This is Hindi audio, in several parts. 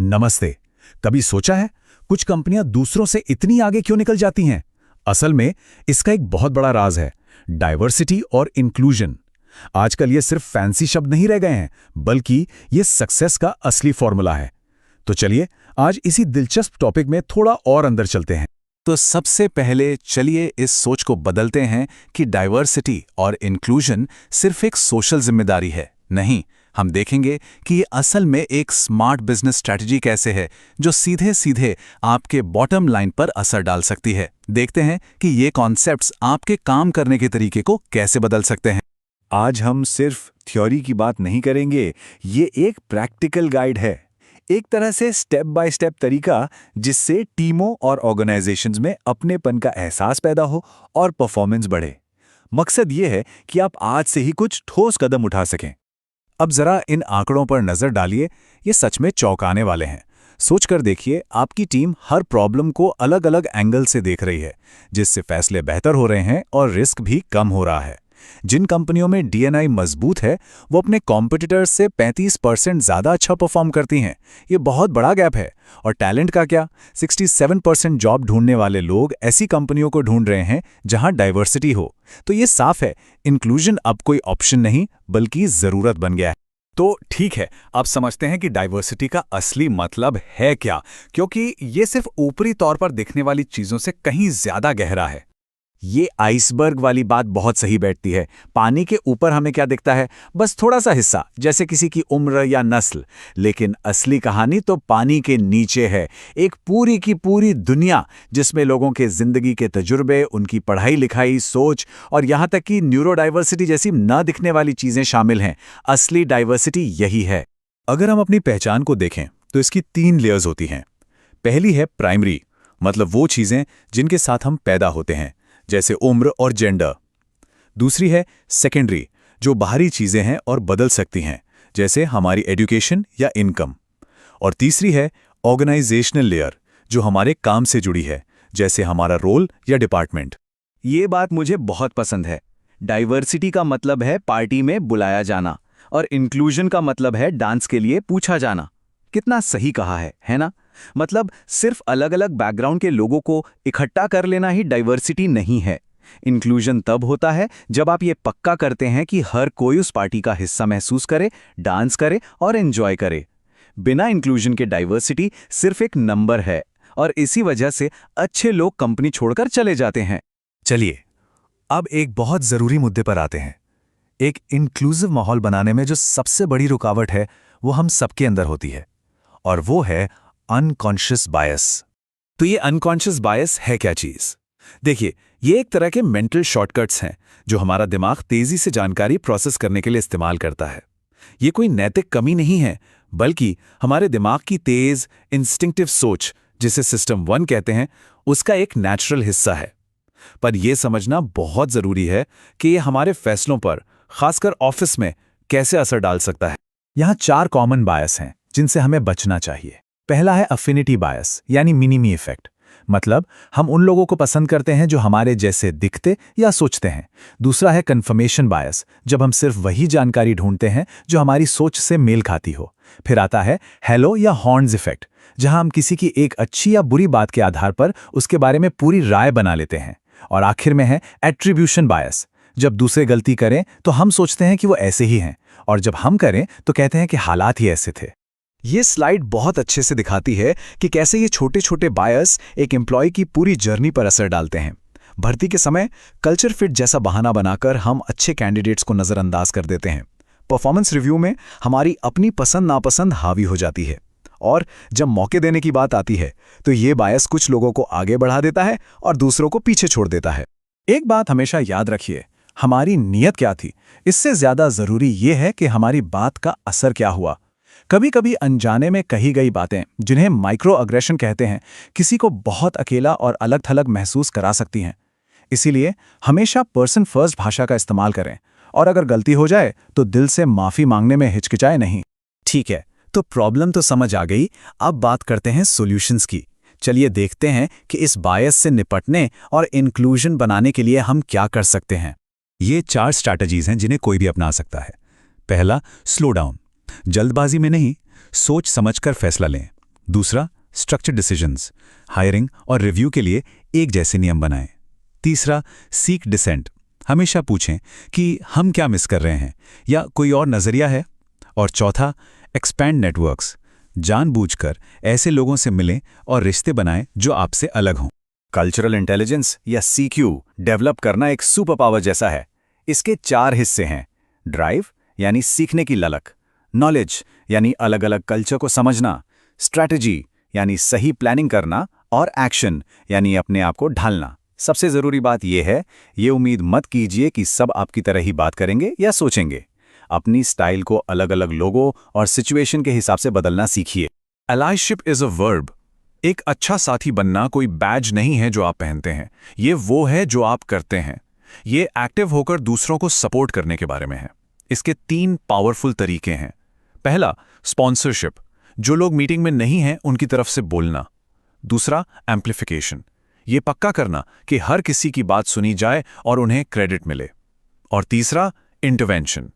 नमस्ते। कभी सोचा है कुछ कंपनियां दूसरों से इतनी आगे क्यों निकल जाती हैं? असल में इसका एक बहुत बड़ा राज है, डाइवर्सिटी और इंक्लूजन। आजकल ये सिर्फ फैंसी शब्द नहीं रह गए हैं, बल्कि ये सक्सेस का असली फॉर्मूला है। तो चलिए आज इसी दिलचस्प टॉपिक में थोड़ा और अंदर चलते हैं। तो सबसे पहले चलिए इस सोच को बदलते हैं कि डाइवर्सिटी और इंक्लूजन सिर्फ एक सोशल जिम्मेदारी है। नहीं, हम देखेंगे कि ये असल में एक स्मार्ट बिजनेस स्ट्रैटेजी कैसे है जो सीधे सीधे आपके बॉटम लाइन पर असर डाल सकती है। देखते हैं कि ये कॉन्सेप्ट्स आपके काम करने के तरीके को कैसे बदल सकते हैं। आज हम सिर्फ थ्योरी की बात नहीं करेंगे, ये एक प्रैक्टिकल गाइड है, एक तरह से स्टेप बाय स्टेप तरीका जिससे टीमों और ऑर्गेनाइजेशंस में अपनेपन का एहसास पैदा हो और परफॉर्मेंस बढ़े। मकसद ये है कि आप आज से ही कुछ ठोस कदम उठा सकें। अब जरा इन आंकड़ों पर नजर डालिए, ये सच में चौंकाने वाले हैं। सोचकर देखिए, आपकी टीम हर प्रॉब्लम को अलग अलग एंगल से देख रही है, जिससे फैसले बेहतर हो रहे हैं और रिस्क भी कम हो रहा है। जिन कंपनियों में डीएनआई मजबूत है, वो अपने कॉम्पिटिटर्स से 35% ज्यादा अच्छा परफॉर्म करती हैं। ये बहुत बड़ा गैप है। और टैलेंट का क्या? 67% जॉब ढूंढने वाले लोग ऐसी कंपनियों को ढूंढ रहे हैं जहां डाइवर्सिटी हो। तो ये साफ है, इंक्लूजन अब कोई ऑप्शन नहीं बल्कि जरूरत बन गया है। तो ठीक है, आप समझते हैं कि डाइवर्सिटी का असली मतलब है क्या, क्योंकि ये सिर्फ ऊपरी तौर पर दिखने वाली चीजों से कहीं ज्यादा गहरा है। ये आइसबर्ग वाली बात बहुत सही बैठती है। पानी के ऊपर हमें क्या दिखता है? बस थोड़ा सा हिस्सा, जैसे किसी की उम्र या नस्ल। लेकिन असली कहानी तो पानी के नीचे है, एक पूरी की पूरी दुनिया जिसमें लोगों के जिंदगी के तजुर्बे, उनकी पढ़ाई लिखाई, सोच और यहाँ तक कि न्यूरोडाइवर्सिटी जैसी न दिखने वाली चीजें शामिल हैं। असली डाइवर्सिटी यही है। अगर हम अपनी पहचान को देखें तो इसकी 3 लेयर्स होती हैं। पहली है प्राइमरी, मतलब वो चीजें जिनके साथ हम पैदा होते हैं, जैसे उम्र और जेंडर। दूसरी है सेकेंडरी, जो बाहरी चीजें हैं और बदल सकती हैं, जैसे हमारी एजुकेशन या इनकम। और तीसरी है ऑर्गेनाइजेशनल लेयर, जो हमारे काम से जुड़ी है, जैसे हमारा रोल या डिपार्टमेंट। ये बात मुझे बहुत पसंद है। डाइवर्सिटी का मतलब है पार्टी में बुलाया जाना और इंक्लूजन का मतलब है डांस के लिए पूछा जाना। कितना सही कहा है ना? मतलब सिर्फ अलग अलग बैकग्राउंड के लोगों को इकट्ठा कर लेना ही डाइवर्सिटी नहीं है। इंक्लूजन तब होता है जब आप ये पक्का करते हैं कि हर कोई उस पार्टी का हिस्सा महसूस करे, डांस करे और एंजॉय करे। बिना इंक्लूजन के डाइवर्सिटी सिर्फ एक नंबर है और इसी वजह से अच्छे लोग कंपनी छोड़कर चले जाते हैं। चलिए अब एक बहुत जरूरी मुद्दे पर आते हैं। एक इंक्लूसिव माहौल बनाने में जो सबसे बड़ी रुकावट है वो हम सबके अंदर होती है, और वो है अनकॉन्शियस बायस। तो ये अनकॉन्शियस बायस है क्या चीज? देखिए, ये एक तरह के मेंटल शॉर्टकट्स हैं जो हमारा दिमाग तेजी से जानकारी प्रोसेस करने के लिए इस्तेमाल करता है। ये कोई नैतिक कमी नहीं है, बल्कि हमारे दिमाग की तेज इंस्टिंक्टिव सोच, जिसे सिस्टम 1 कहते हैं, उसका एक नेचुरल हिस्सा है। पर यह समझना बहुत जरूरी है कि यह हमारे फैसलों पर, खासकर ऑफिस में, कैसे असर डाल सकता है। यहां 4 कॉमन बायस हैं जिनसे हमें बचना चाहिए। पहला है अफिनिटी बायस, यानी मिनी-मी इफेक्ट। मतलब हम उन लोगों को पसंद करते हैं जो हमारे जैसे दिखते या सोचते हैं। दूसरा है कन्फर्मेशन बायस, जब हम सिर्फ वही जानकारी ढूंढते हैं जो हमारी सोच से मेल खाती हो। फिर आता है हेलो या हॉर्न्स इफेक्ट, जहां हम किसी की एक अच्छी या बुरी बात के आधार पर उसके बारे में पूरी राय बना लेते हैं। और आखिर में है एट्रीब्यूशन बायस, जब दूसरे गलती करें तो हम सोचते हैं कि वो ऐसे ही हैं, और जब हम करें तो कहते हैं कि हालात ही ऐसे थे। ये स्लाइड बहुत अच्छे से दिखाती है कि कैसे ये छोटे छोटे बायस एक एम्प्लॉय की पूरी जर्नी पर असर डालते हैं। भर्ती के समय कल्चर फिट जैसा बहाना बनाकर हम अच्छे कैंडिडेट्स को नज़रअंदाज कर देते हैं। परफॉर्मेंस रिव्यू में हमारी अपनी पसंद नापसंद हावी हो जाती है। और जब मौके देने की बात आती है तो ये बायस कुछ लोगों को आगे बढ़ा देता है और दूसरों को पीछे छोड़ देता है। एक बात हमेशा याद रखिए, हमारी नीयत क्या थी, इससे ज्यादा जरूरी ये है कि हमारी बात का असर क्या हुआ। कभी कभी अनजाने में कही गई बातें, जिन्हें माइक्रो अग्रेशन कहते हैं, किसी को बहुत अकेला और अलग थलग महसूस करा सकती हैं। इसीलिए हमेशा पर्सन फर्स्ट भाषा का इस्तेमाल करें, और अगर गलती हो जाए तो दिल से माफी मांगने में हिचकिचाए नहीं। ठीक है, तो प्रॉब्लम तो समझ आ गई। अब बात करते हैं सॉल्यूशंस की। चलिए देखते हैं कि इस बायस से निपटने और इंक्लूजन बनाने के लिए हम क्या कर सकते हैं। ये 4 स्ट्रैटेजीज हैं जिन्हें कोई भी अपना सकता है। पहला, स्लो डाउन। जल्दबाजी में नहीं, सोच समझकर फैसला लें। दूसरा, स्ट्रक्चर्ड डिसीजंस, हायरिंग और रिव्यू के लिए एक जैसे नियम बनाएं। तीसरा, सीक डिसेंट, हमेशा पूछें कि हम क्या मिस कर रहे हैं या कोई और नज़रिया है। और चौथा, एक्सपैंड नेटवर्क्स, जानबूझकर ऐसे लोगों से मिलें और रिश्ते बनाएं जो आपसे अलग हों। कल्चरल इंटेलिजेंस या CQ डेवलप करना एक सुपर पावर जैसा है। इसके 4 हिस्से हैं। ड्राइव यानी सीखने की ललक, नॉलेज यानी अलग अलग कल्चर को समझना, स्ट्रैटेजी यानी सही प्लानिंग करना, और एक्शन यानी अपने आप को ढालना। सबसे ज़रूरी बात यह है, ये उम्मीद मत कीजिए कि सब आपकी तरह ही बात करेंगे या सोचेंगे। अपनी स्टाइल को अलग अलग लोगों और सिचुएशन के हिसाब से बदलना सीखिए। Allyship is a verb. एक अच्छा साथी बनना कोई बैज नहीं है जो आप पहनते हैं, ये वो है जो आप करते हैं। ये एक्टिव होकर दूसरों को सपोर्ट करने के बारे में है। इसके 3 पावरफुल तरीके हैं। पहला, स्पॉन्सरशिप, जो लोग मीटिंग में नहीं हैं उनकी तरफ से बोलना। दूसरा, एम्प्लीफिकेशन, ये पक्का करना कि हर किसी की बात सुनी जाए और उन्हें क्रेडिट मिले। और तीसरा, इंटरवेंशन,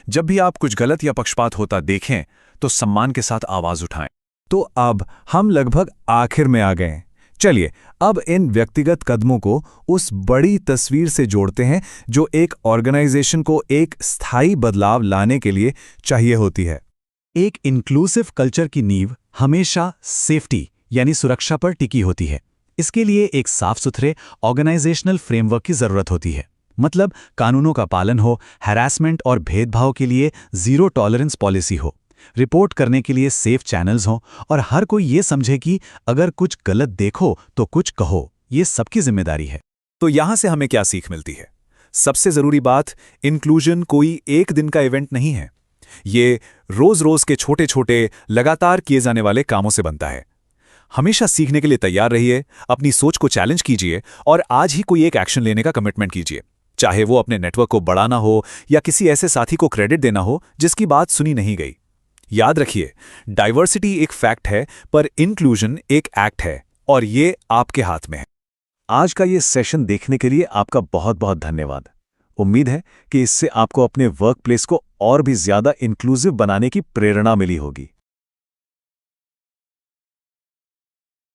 जब भी आप कुछ गलत या पक्षपात होता देखें तो सम्मान के साथ आवाज उठाएं। तो अब हम लगभग आखिर में आ गए हैं। चलिए अब इन व्यक्तिगत कदमों को उस बड़ी तस्वीर से जोड़ते हैं जो एक ऑर्गेनाइजेशन को एक स्थायी बदलाव लाने के लिए चाहिए होती है। एक इंक्लूसिव कल्चर की नींव हमेशा सेफ्टी यानी सुरक्षा पर टिकी होती है। इसके लिए एक साफ सुथरे ऑर्गेनाइजेशनल फ्रेमवर्क की जरूरत होती है। मतलब कानूनों का पालन हो, हैरेसमेंट और भेदभाव के लिए जीरो टॉलरेंस पॉलिसी हो, रिपोर्ट करने के लिए सेफ चैनल्स हों और हर कोई ये समझे कि अगर कुछ गलत देखो तो कुछ कहो। ये सबकी जिम्मेदारी है। तो यहां से हमें क्या सीख मिलती है? सबसे जरूरी बात, इंक्लूजन कोई एक दिन का इवेंट नहीं है। ये रोज रोज के छोटे छोटे लगातार किए जाने वाले कामों से बनता है। हमेशा सीखने के लिए तैयार रहिए, अपनी सोच को चैलेंज कीजिए और आज ही कोई एक एक्शन लेने का कमिटमेंट कीजिए। चाहे वो अपने नेटवर्क को बढ़ाना हो या किसी ऐसे साथी को क्रेडिट देना हो जिसकी बात सुनी नहीं गई। याद रखिए, डाइवर्सिटी एक फैक्ट है पर इंक्लूजन एक एक्ट है और ये आपके हाथ में है। आज का ये सेशन देखने के लिए आपका बहुत बहुत धन्यवाद। उम्मीद है कि इससे आपको अपने वर्क प्लेस को और भी ज्यादा इंक्लूसिव बनाने की प्रेरणा मिली होगी।